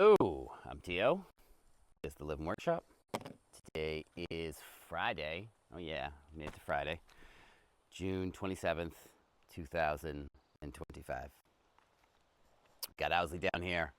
Oh, I'm Tio. It's the Living Workshop. Today is Friday. Oh, yeah, made it to Friday, June 27th, 2025. Got Owsley down here.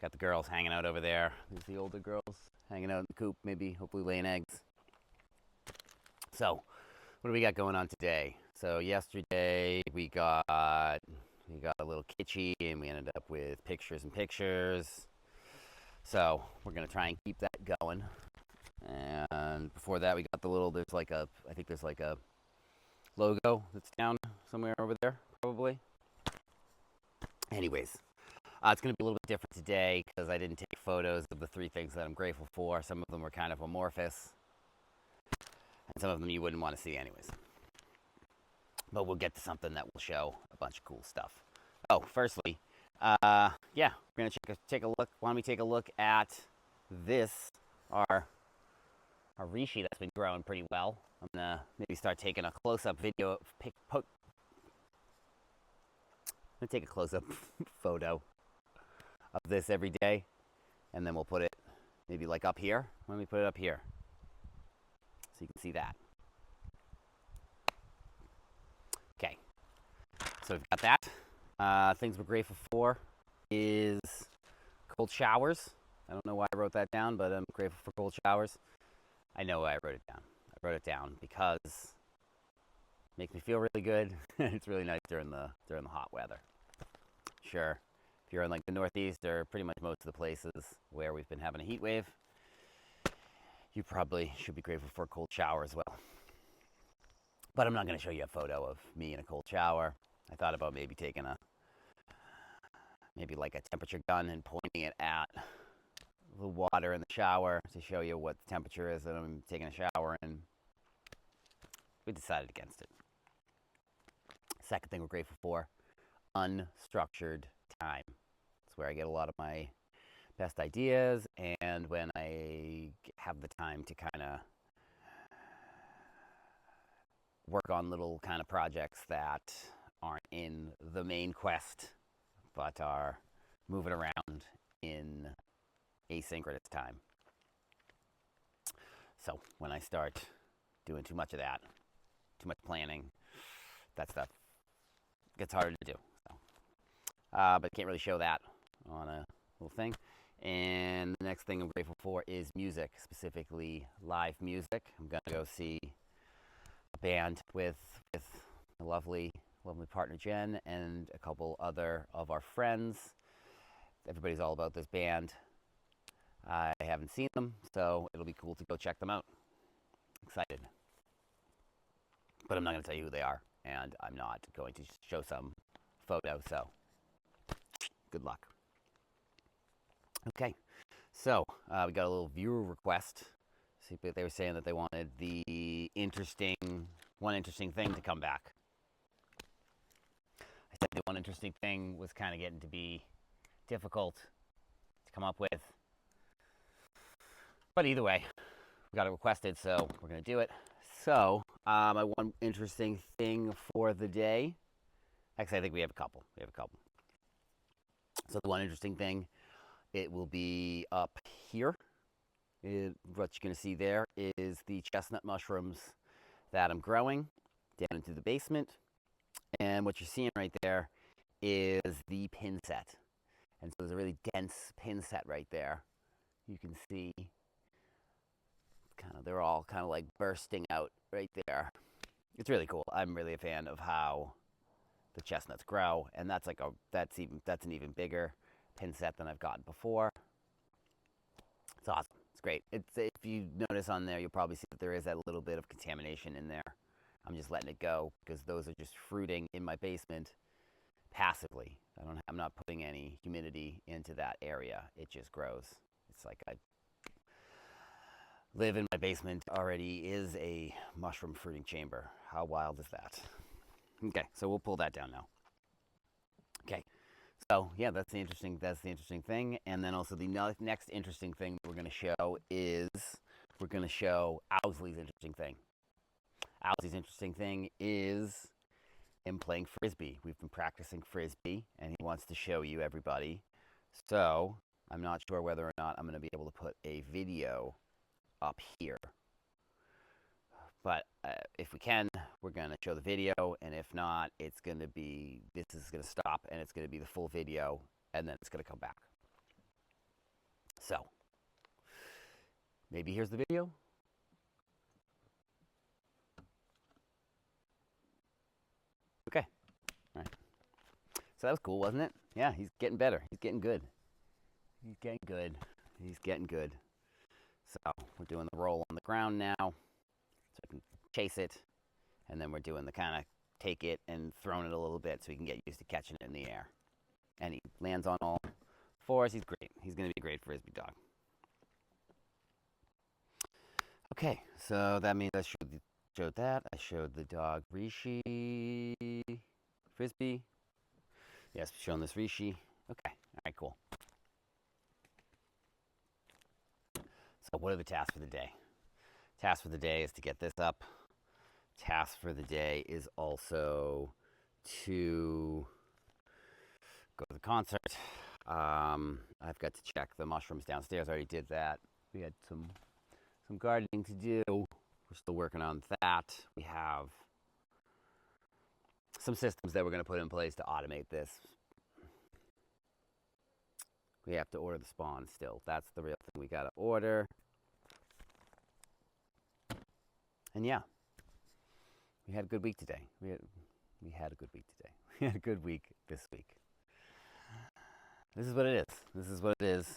Got the girls hanging out over there. There's the older girls hanging out in the coop, maybe, hopefully laying eggs. So, what do we got going on today? So, yesterday we got a little kitschy and we ended up with pictures and pictures. So we're gonna try and keep that going. And before that, we got I think there's like a logo that's down somewhere over there, probably. Anyways, it's gonna be a little bit different today because I didn't take photos of the three things that I'm grateful for. Some of them were kind of amorphous, and some of them you wouldn't want to see anyways. But we'll get to something that will show a bunch of cool stuff. Oh, firstly, yeah, we're gonna take a look. Why don't we take a look at this, our reishi that's been growing pretty well. I'm gonna maybe start taking a close-up video. I'm gonna take a close-up photo of this every day, and then we'll put it maybe like up here. Why don't we put it up here so you can see that? Okay, so we've got that. Things we're grateful for is cold showers. I don't know why I wrote that down, but I'm grateful for cold showers. I know why I wrote it down. I wrote it down because it makes me feel really good. It's really nice during the hot weather. Sure, if you're in like the Northeast or pretty much most of the places where we've been having a heat wave, you probably should be grateful for a cold shower as well. But I'm not going to show you a photo of me in a cold shower. I thought about maybe taking maybe like a temperature gun and pointing it at the water in the shower to show you what the temperature is that I'm taking a shower in. We decided against it. Second thing we're grateful for, unstructured time. It's where I get a lot of my best ideas, and when I have the time to kind of work on little kind of projects that aren't in the main quest, but are moving around in asynchronous time. So when I start doing too much of that, too much planning, that stuff gets harder to do. So, but can't really show that on a little thing. And the next thing I'm grateful for is music, specifically live music. I'm gonna go see a band with a lovely partner Jen and a couple other of our friends. Everybody's all about this band. I haven't seen them, so it'll be cool to go check them out. Excited. But I'm not going to tell you who they are, and I'm not going to show some photo, so good luck. Okay, so we got a little viewer request. See, they were saying that they wanted one interesting thing to come back. I said the one interesting thing was kind of getting to be difficult to come up with. But either way, we got it requested, so we're going to do it. So, my one interesting thing for the day. Actually, I think we have a couple. So the one interesting thing, it will be up here. What you're going to see there is the chestnut mushrooms that I'm growing down into the basement. And what you're seeing right there is the pin set. And so there's a really dense pin set right there. You can see they're all kind of like bursting out right there. It's really cool. I'm really a fan of how the chestnuts grow, and that's an even bigger pin set than I've gotten before. It's awesome. It's great. If you notice on there, you'll probably see that there is that little bit of contamination in there. I'm just letting it go because those are just fruiting in my basement passively. I'm not putting any humidity into that area. It just grows. It's like I live in my basement already is a mushroom fruiting chamber. How wild is that? Okay, so we'll pull that down now. Okay, so yeah, that's the interesting thing. And then also the next interesting thing that we're going to show is we're going to show Owsley's interesting thing. Owsley's interesting thing is him playing frisbee. We've been practicing frisbee, and he wants to show you everybody. So I'm not sure whether or not I'm going to be able to put a video up here. But if we can, we're going to show the video, and if not, it's going to be, this is going to stop, and it's going to be the full video, and then it's going to come back. So, maybe here's the video. Okay, all right. So that was cool, wasn't it? Yeah, he's getting better. He's getting good. He's getting good. He's getting good. So we're doing the roll on the ground now, so I can chase it, and then we're doing the kind of take it and throwing it a little bit so he can get used to catching it in the air. And he lands on all fours. He's great. He's going to be a great frisbee dog. Okay, so that means I showed that. I showed the dog Rishi frisbee. Yes, showing this Rishi. Okay, all right, cool. So what are the tasks for the day? Task for the day is to get this up. Task for the day is also to go to the concert. I've got to check the mushrooms downstairs. I already did that. We had some gardening to do. We're still working on that. We have some systems that we're going to put in place to automate this. We have to order the spawn still. That's the real thing we got to order. And yeah, we had a good week today. We had a good week today. We had a good week this week. This is what it is. This is what it is.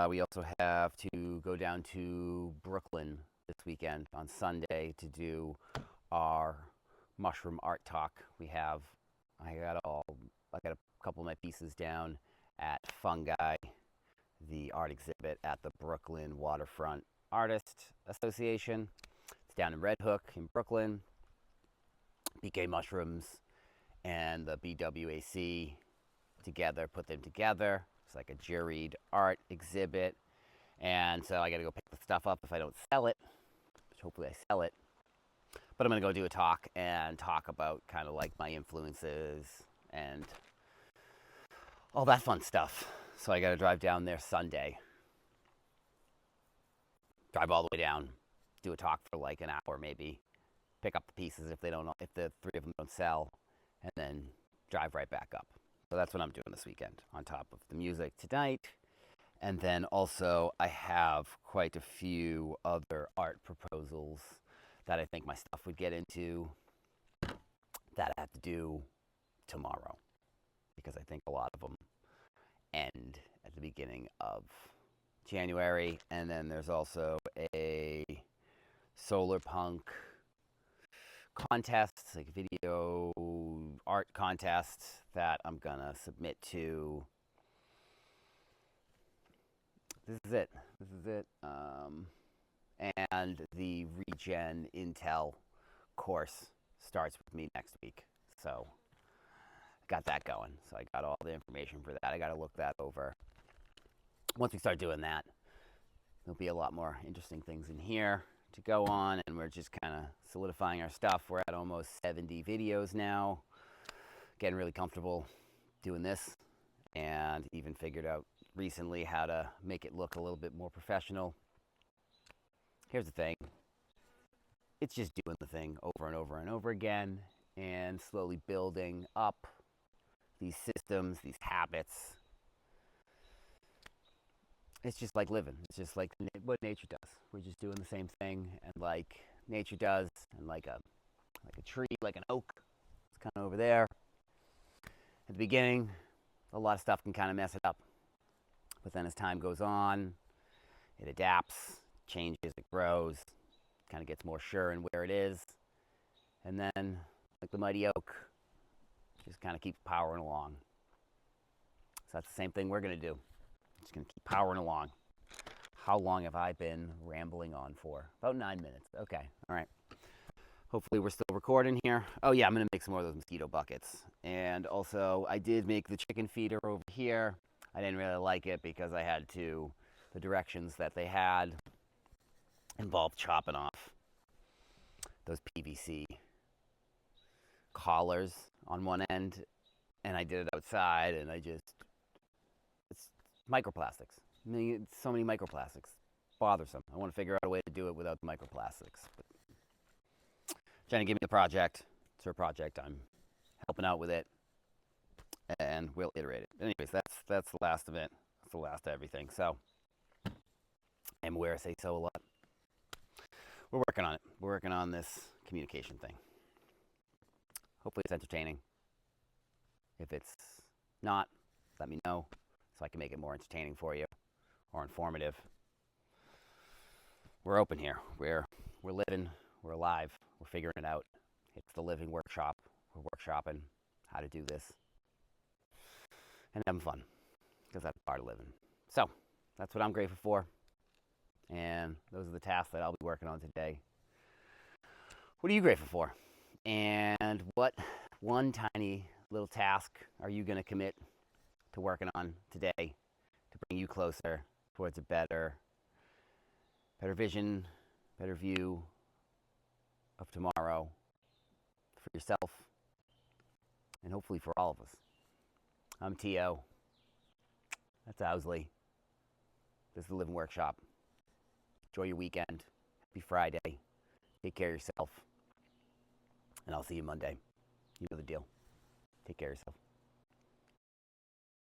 We also have to go down to Brooklyn this weekend on Sunday to do our mushroom art talk. I got a couple of my pieces down at Fungi, the art exhibit at the Brooklyn Waterfront Artist Association. It's down in Red Hook in Brooklyn. BK Mushrooms and the BWAC together, put them together. It's like a juried art exhibit. And so I got to go pick the stuff up if I don't sell it, which hopefully I sell it. But I'm going to go do a talk and talk about kind of like my influences and all that fun stuff. So I got to drive down there Sunday. Drive all the way down, do a talk for like an hour maybe, pick up the pieces if the three of them don't sell, and then drive right back up. So that's what I'm doing this weekend on top of the music tonight. And then also I have quite a few other art proposals that I think my stuff would get into that I have to do tomorrow, because I think a lot of them end at the beginning of January. And then there's also a solar punk contest, like a video art contest that I'm gonna submit to. This is it. And the Regen Intel course starts with me next week. So got that going. So I got all the information for that. I got to look that over. Once we start doing that, there'll be a lot more interesting things in here to go on, and we're just kind of solidifying our stuff. We're at almost 70 videos now. Getting really comfortable doing this, and even figured out recently how to make it look a little bit more professional. Here's the thing. It's just doing the thing over and over and over again, and slowly building up these systems, these habits. It's just like living. It's just like what nature does. We're just doing the same thing, and like nature does, and like a tree, like an oak. It's kind of over there. At the beginning, a lot of stuff can kind of mess it up. But then as time goes on, it adapts, changes, it grows, kind of gets more sure in where it is. And then, like the mighty oak, just kind of keeps powering along. So that's the same thing we're going to do. Just going to keep powering along. How long have I been rambling on for? About 9 minutes. Okay, all right. Hopefully we're still recording here. Oh yeah, I'm going to make some more of those mosquito buckets. And also, I did make the chicken feeder over here. I didn't really like it because the directions that they had involved chopping off those PVC collars on one end, and I did it outside, and it's microplastics. So many microplastics. Bothersome. I want to figure out a way to do it without the microplastics. But Jenny gave me the project. It's her project. I'm helping out with it, and we'll iterate it. Anyways, that's the last of it. That's the last of everything. So, I'm aware I say so a lot. We're working on it. We're working on this communication thing. Hopefully it's entertaining. If it's not, let me know so I can make it more entertaining for you or informative. We're open here. We're living. We're alive. We're figuring it out. It's the living workshop. We're workshopping how to do this and having fun because that's part of living. So that's what I'm grateful for. And those are the tasks that I'll be working on today. What are you grateful for? And what one tiny little task are you going to commit to working on today to bring you closer towards a better vision, better view of tomorrow for yourself and hopefully for all of us? I'm T.O. That's Owsley. This is the Living Workshop. Enjoy your weekend. Happy Friday. Take care of yourself. And I'll see you Monday. You know the deal. Take care of yourself.